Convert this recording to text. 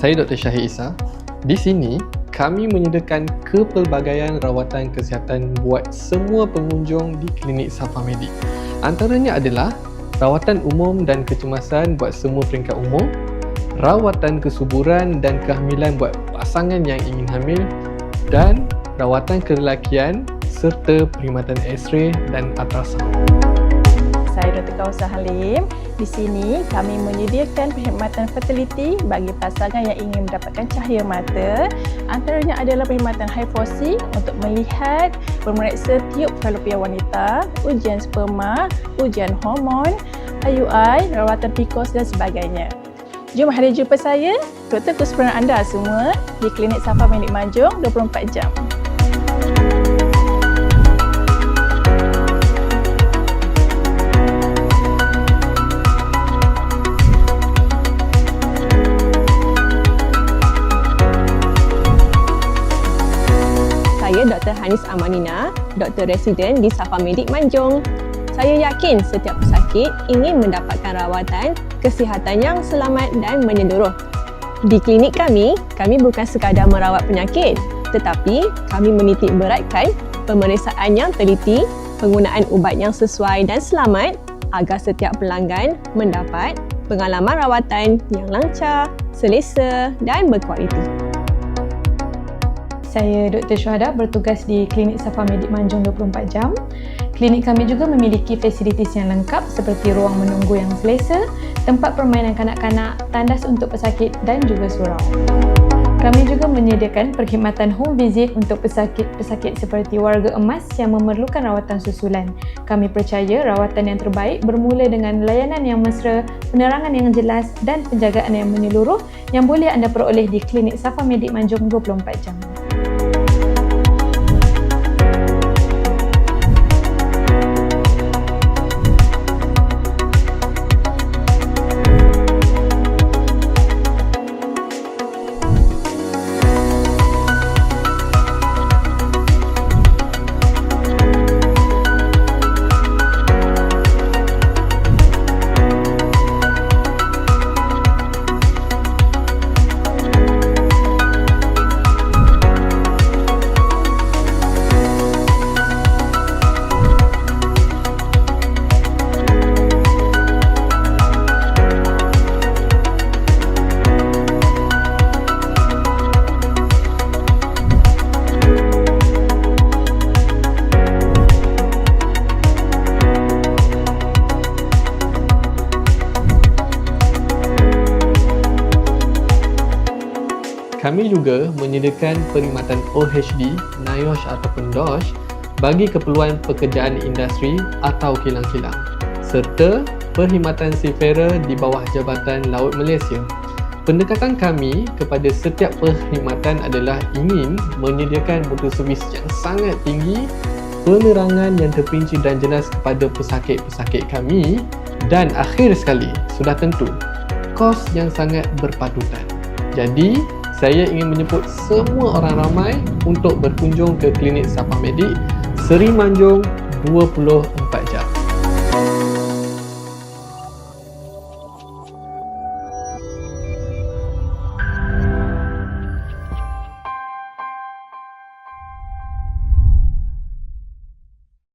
Saya Dr. Syahid Isa. Di sini, kami menyediakan kepelbagaian rawatan kesihatan buat semua pengunjung di Klinik Safa Medik. Antaranya adalah rawatan umum dan kecemasan buat semua peringkat umur, rawatan kesuburan dan kehamilan buat pasangan yang ingin hamil, dan rawatan kelelakian serta perkhidmatan X-ray dan ultrasound. Saya Dr. Kausar Halim. Di sini kami menyediakan perkhidmatan fertility bagi pasangan yang ingin mendapatkan cahaya mata. Antaranya adalah perkhidmatan HIFOC untuk melihat, memeriksa tiup falopia wanita, ujian sperma, ujian hormon, IUI, rawatan PCOS dan sebagainya. Jom hari jumpa saya, doktor keseluruhan anda semua di Klinik Safa Medik Manjung 24 jam. Saya Dr. Hanis Amanina, Doktor Residen di Safa Medik Manjung. Saya yakin setiap pesakit ingin mendapatkan rawatan kesihatan yang selamat dan menyeluruh. Di klinik kami bukan sekadar merawat penyakit, tetapi kami menitik beratkan pemeriksaan yang teliti, penggunaan ubat yang sesuai dan selamat agar setiap pelanggan mendapat pengalaman rawatan yang lancar, selesa dan berkualiti. Saya Dr. Syuhada bertugas di Klinik Safa Medik Manjung 24 jam. Klinik kami juga memiliki fasilitis yang lengkap seperti ruang menunggu yang selesa, tempat permainan kanak-kanak, tandas untuk pesakit dan juga surau. Kami juga menyediakan perkhidmatan home visit untuk pesakit-pesakit seperti warga emas yang memerlukan rawatan susulan. Kami percaya rawatan yang terbaik bermula dengan layanan yang mesra, penerangan yang jelas dan penjagaan yang menyeluruh yang boleh anda peroleh di Klinik Safa Medik Manjung 24 jam. Kami juga menyediakan perkhidmatan OHD, NIOSH ataupun DOSH bagi keperluan pekerjaan industri atau kilang-kilang, serta perkhidmatan seafarer di bawah Jabatan Laut Malaysia. Pendekatan kami kepada setiap perkhidmatan adalah ingin menyediakan mutu servis yang sangat tinggi, penerangan yang terperinci dan jelas kepada pesakit-pesakit kami, dan akhir sekali, sudah tentu, kos yang sangat berpatutan. Jadi, saya ingin menjemput semua orang ramai untuk berkunjung ke Klinik Safa Medik Seri Manjung 24